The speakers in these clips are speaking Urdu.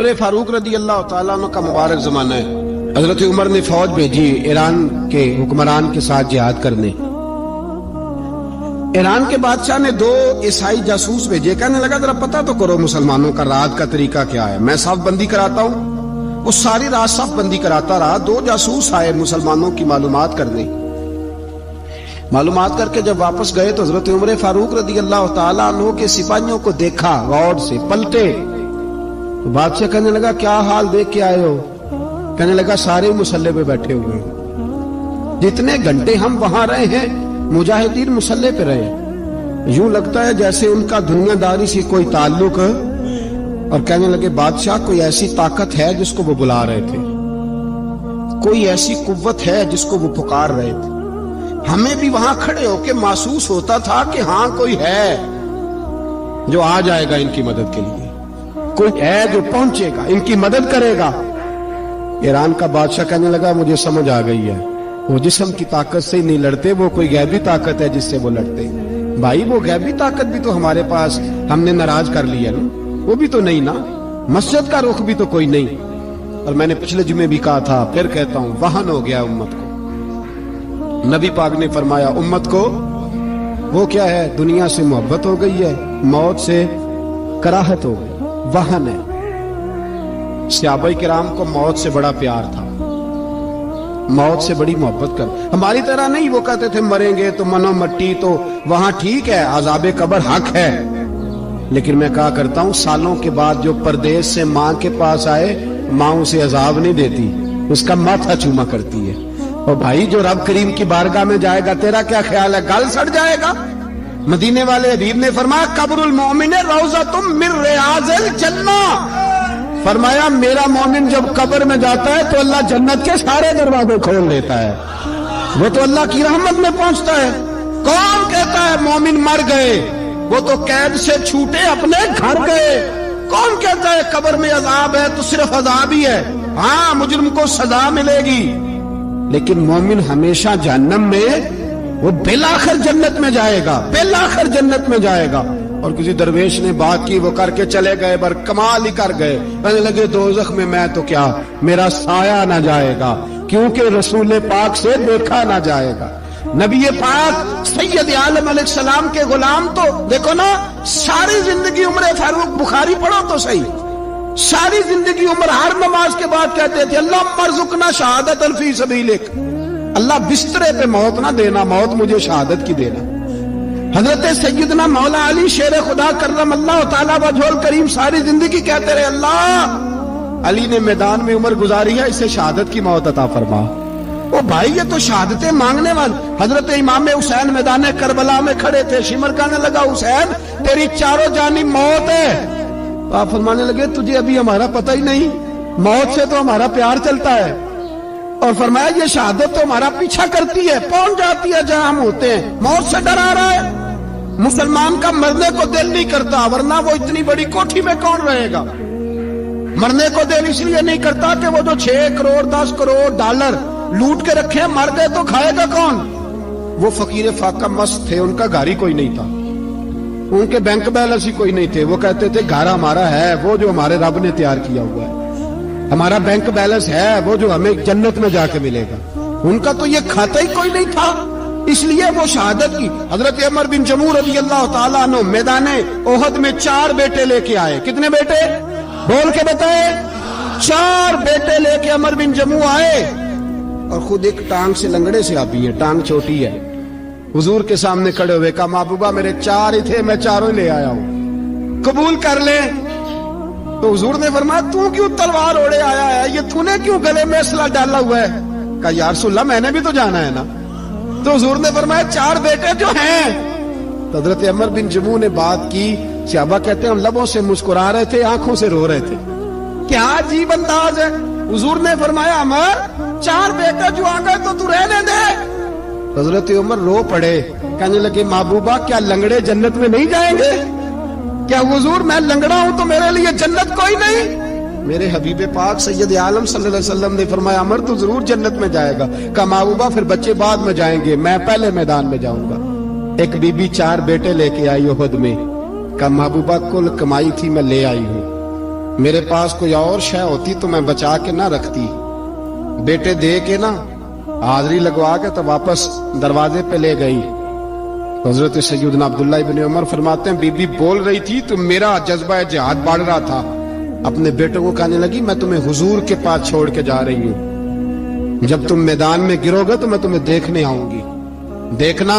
عمر فاروق رضی اللہ تعالیٰ عنہ کا مبارک زمانہ ہے۔ حضرت عمر نے فوج بھیجی ایران کے حکمران کے ساتھ جہاد کرنے۔ ایران کے بادشاہ نے 2 عیسائی جاسوس بھیجے، کہنے لگا ذرا پتہ تو کرو مسلمانوں کا رات کا طریقہ کیا ہے، میں صف بندی کراتا ہوں۔ وہ ساری رات صف بندی کراتا رہا، 2 جاسوس آئے مسلمانوں کی معلومات کرنے۔ معلومات کر کے جب واپس گئے تو حضرت عمر فاروق رضی اللہ تعالیٰ عنہ کے سپاہیوں کو دیکھا، غور سے پلٹے۔ تو بادشاہ کہنے لگا کیا حال دیکھ کے آئے ہو؟ کہنے لگا سارے مسلح پہ بیٹھے ہوئے ہیں، جتنے گھنٹے ہم وہاں رہے ہیں مجاہدین مسلح پہ رہے، یوں لگتا ہے جیسے ان کا دنیا داری سے کوئی تعلق ہے۔ اور کہنے لگے بادشاہ کوئی ایسی طاقت ہے جس کو وہ بلا رہے تھے، کوئی ایسی قوت ہے جس کو وہ پکار رہے تھے، ہمیں بھی وہاں کھڑے ہو کے محسوس ہوتا تھا کہ ہاں کوئی ہے جو آ جائے گا ان کی مدد کے لیے، کوئی ہے جو پہنچے گا ان کی مدد کرے گا۔ ایران کا بادشاہ کہنے لگا مجھے سمجھ آ گئی ہے، وہ جسم کی طاقت سے ہی نہیں لڑتے، وہ کوئی غیبی طاقت ہے جس سے وہ لڑتے۔ بھائی وہ غیبی طاقت بھی تو ہمارے پاس ہم نے ناراض کر لی ہے نا، وہ بھی تو نہیں نا، مسجد کا رخ بھی تو کوئی نہیں۔ اور میں نے پچھلے جمعے بھی کہا تھا، پھر کہتا ہوں، وہن ہو گیا امت کو۔ نبی پاک نے فرمایا امت کو وہ کیا ہے، دنیا سے محبت ہو گئی ہے، موت سے کراہت ہو گئی، وہن ہے۔ صحابہ کرام کو موت سے بڑا پیار تھا، موت سے بڑی محبت کر، ہماری طرح نہیں، وہ کہتے تھے مریں گے تو منو مٹی، تو وہاں ٹھیک ہے عذاب قبر حق ہے، لیکن میں کہا کرتا ہوں سالوں کے بعد جو پردیس سے ماں کے پاس آئے، ماں اسے عذاب نہیں دیتی، اس کا ماتھا چوما کرتی ہے۔ اور بھائی جو رب کریم کی بارگاہ میں جائے گا تیرا کیا خیال ہے، گل سڑ جائے گا؟ مدینے والے حبیب نے فرمایا قبر المومن روضۃ من ریاض الجنہ، فرمایا میرا مومن جب قبر میں جاتا ہے تو اللہ جنت کے سارے دروازے کھول دیتا ہے، وہ تو اللہ کی رحمت میں پہنچتا ہے۔ کون کہتا ہے مومن مر گئے، وہ تو قید سے چھوٹے اپنے گھر گئے۔ کون کہتا ہے قبر میں عذاب ہے تو صرف عذاب ہی ہے، ہاں مجرم کو سزا ملے گی، لیکن مومن ہمیشہ جہنم میں، وہ بالآخر جنت میں جائے گا، بالآخر جنت میں جائے گا۔ اور کسی درویش نے بات کی، وہ کر کے چلے گئے، بر کمال ہی کر گئے، کہنے لگے دوزخ میں میں تو کیا، میرا سایہ نہ جائے گا، کیونکہ رسول پاک سے دیکھا نہ جائے گا۔ نبی پاک سید عالم علیہ السلام کے غلام تو دیکھو نا، ساری زندگی عمر فاروق بخاری پڑھو تو صحیح، ساری زندگی عمر ہر نماز کے بعد کہتے تھے اللہم ارزقنا شہادت فی سبیلک، اللہ بسترے پہ موت نہ دینا، موت مجھے شہادت کی دینا۔ حضرت سیدنا مولا علی شیر خدا کرم اللہ تعالیٰ وجہ الکریم ساری زندگی کہتے رہے اللہ علی نے میدان میں عمر گزاری ہے، اسے شہادت کی موت عطا فرما۔ او بھائی یہ تو شہادتیں مانگنے والے۔ حضرت امام حسین میدان کربلا میں کھڑے تھے، شمر کہنے لگا حسین تیری چاروں جانب موت ہے، آپ فرمانے لگے تجھے ابھی ہمارا پتہ ہی نہیں، موت سے تو ہمارا پیار چلتا ہے، اور فرمایا یہ شہادت تو ہمارا پیچھا کرتی ہے، پہنچ جاتی ہے جہاں ہم ہوتے ہیں، موت سے ڈرا رہا ہے۔ مسلمان کا مرنے کو دل نہیں کرتا، ورنہ وہ اتنی بڑی کوٹھی میں کون رہے گا؟ مرنے کو دل اس لیے نہیں کرتا کہ وہ جو 6 کروڑ 10 کروڑ ڈالر لوٹ کے رکھے، مر گئے تو کھائے گا کون؟ وہ فقیر فاقہ مست تھے، ان کا گھر ہی کوئی نہیں تھا، ان کے بینک بیلنس ہی کوئی نہیں تھے، وہ کہتے تھے گھر ہمارا ہے وہ جو ہمارے رب نے تیار کیا ہوا ہے، ہمارا بینک بیلنس ہے وہ جو ہمیں جنت میں جا کے ملے گا، ان کا تو یہ کھاتا ہی کوئی نہیں تھا، اس لیے وہ شہادت کی۔ حضرت عمر بن جموع رضی اللہ تعالیٰ عنہ میدان احد میں 4 بیٹے لے کے آئے، کتنے بیٹے بول کے بتائے؟ 4 بیٹے لے کے عمر بن جموع آئے، اور خود ایک ٹانگ سے لنگڑے سے آبی ہے، ٹانگ چھوٹی ہے، حضور کے سامنے کھڑے ہوئے کہا محبوبہ میرے 4 ہی تھے، میں 4 ہی لے آیا ہوں، قبول کر لیں۔ تو حضور نے فرمایا تو کیوں تلوار اوڑے آیا ہے، یہ تو نے کیوں گلے میں اسلحہ ڈالا ہوا ہے؟ کہا یا رسول اللہ میں نے بھی تو جانا ہے نا۔ تو حضور نے فرمایا 4 بیٹے جو ہیں۔ تو حضرت عمر بن جموع نے بات کی، صحابہ کہتے ہیں ہم لبوں سے مسکرا رہے تھے، آنکھوں سے رو رہے تھے، کیا عجیب انداز ہے۔ حضور نے فرمایا عمر 4 بیٹے جو آ گئے تو رہنے دے۔ حضرت عمر رو پڑے، کہنے لگے محبوبہ کیا لنگڑے جنت میں نہیں جائیں گے؟ کیا حضور میں لنگڑا ہوں تو میرے لیے جنت کوئی نہیں؟ میرے حبیب پاک سید عالم صلی اللہ علیہ وسلم نے فرمایا عمر تو ضرور جنت میں جائے گا۔ کہا محبوبہ پھر بچے بعد میں جائیں گے، میں پہلے میدان میں جاؤں گا۔ ایک بی بی 4 بیٹے لے کے آئی احد میں، کہا محبوبہ کل کمائی تھی میں لے آئی ہوں، میرے پاس کوئی اور شے ہوتی تو میں بچا کے نہ رکھتی. بیٹے دے کے نا حاضری لگوا کے تو واپس دروازے پہ لے گئی. حضرت سیدنا عبداللہ ابن عمر فرماتے ہیں بی بی بول رہی تھی تو میرا جذبہ جہاد بڑھ رہا تھا. اپنے بیٹے کو کہنے لگی میں تمہیں حضور کے پاس چھوڑ کے جا رہی ہوں. جب تم میدان میں گرو گے تو میں تمہیں دیکھنے آؤں گی. دیکھنا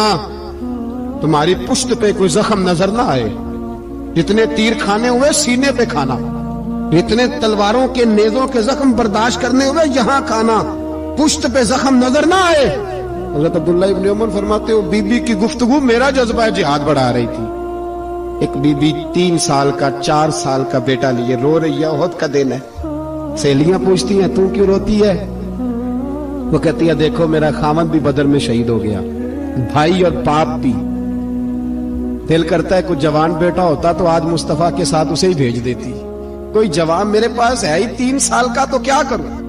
تمہاری پشت پہ کوئی زخم نظر نہ آئے. جتنے تیر کھانے ہوئے سینے پہ کھانا, اتنے تلواروں کے نیزوں کے زخم برداشت کرنے ہوئے یہاں کھانا, پشت پہ زخم نظر نہ آئے. حضرت عبداللہ ابن عمر فرماتے ہو بی بی کی گفتگو میرا جذبہ جہاد بڑھا رہی تھی. ایک بی بی 3 سال کا 4 سال کا بیٹا لیے رو رہی ہے, احد کا دن ہے. سہیلیاں پوچھتی ہیں تو کیوں روتی ہے؟ وہ کہتی ہے دیکھو میرا خامد بھی بدر میں شہید ہو گیا, بھائی اور باپ بھی. دل کرتا ہے کوئی جوان بیٹا ہوتا تو آج مصطفیٰ کے ساتھ اسے ہی بھیج دیتی. کوئی جوان میرے پاس ہے ہی 3 سال کا تو کیا کروں,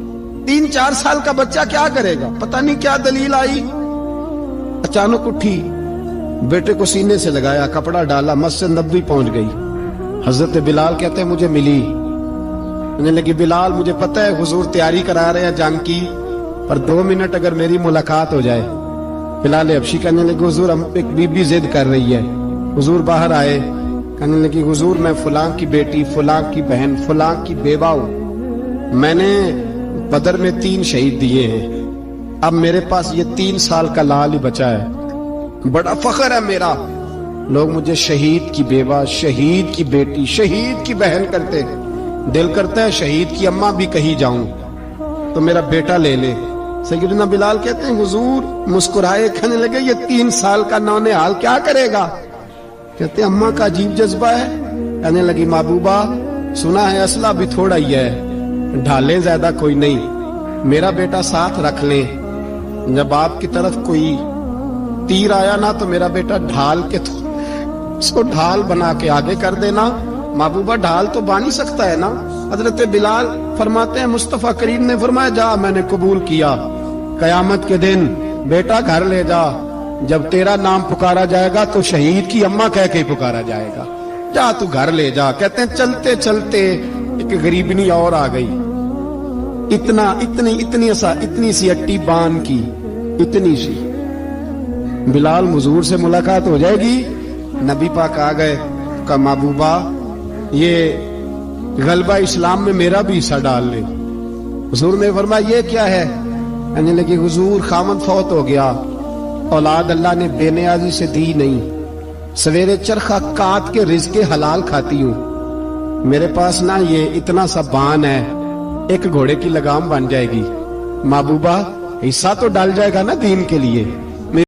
3-4 سال کا بچہ کیا کرے گا؟ پتہ نہیں کیا دلیل آئی. اچانک اٹھی, بیٹے کو سینے سے لگایا, کپڑا ڈالا, مسجد نبوی پہنچ گئی. حضرت بلال کہتے ہیں مجھے ملی. کہنے لگی بلال مجھے پتہ ہے حضور تیاری کرا رہے ہیں جنگ کی, پر 2 منٹ اگر میری ملاقات ہو جائے. بلال حبشی کہنے لگے حضور ہم ایک بی بی ضد کر رہی ہے. حضور باہر آئے, کہنے لگی حضور میں فلاں کی بیٹی, فلاں کی بہن, فلاں کی بیوہ ہوں. میں نے بدر میں 3 شہید دیے ہیں. اب میرے پاس یہ 3 سال کا لال ہی بچا ہے. بڑا فخر ہے میرا. لوگ مجھے شہید کی بیوہ, شہید کی بیٹی, شہید کی بہن کرتے. دل کرتا ہے شہید کی اماں بھی کہیں جاؤں تو میرا بیٹا لے لے. سیدنا بلال کہتے ہیں حضور مسکرائے, کہنے لگے یہ 3 سال کا نونہال کیا کرے گا؟ کہتے ہیں اماں کا عجیب جذبہ ہے. کہنے لگی محبوبہ سنا ہے اسلحہ بھی تھوڑا ہی ہے, ڈھالیں زیادہ کوئی نہیں, میرا بیٹا ساتھ رکھ لیں. جب آپ کی طرف کوئی تیر آیا نا تو میرا بیٹا ڈھال کے اس کو ڈھال بنا کے آگے کر دینا. محبوبہ ڈھال تو بانی سکتا ہے نا. حضرت بلال فرماتے ہیں مصطفیٰ کریم نے فرمایا جا میں نے قبول کیا. قیامت کے دن بیٹا گھر لے جا, جب تیرا نام پکارا جائے گا تو شہید کی اماں کہہ کے پکارا جائے گا. جا تو گھر لے جا. کہتے ہیں چلتے چلتے ایک غریبنی اور آ گئی. اتنی سی اٹی بان کی, اتنی سی. بلال حضور سے ملاقات ہو جائے گی. نبی پاک آ گئے, کہا محبوبہ یہ غلبہ اسلام میں میرا بھی حصہ ڈال لے. حضور نے فرمایا یہ کیا ہے؟ کہنے لگی حضور خامد فوت ہو گیا, اولاد اللہ نے بے نیازی سے دی نہیں, سویرے چرخہ کاٹ کے رزق حلال کھاتی ہوں. میرے پاس نا یہ اتنا سا بان ہے, ایک گھوڑے کی لگام بن جائے گی. محبوبہ حصہ تو ڈال جائے گا نا دین کے لیے.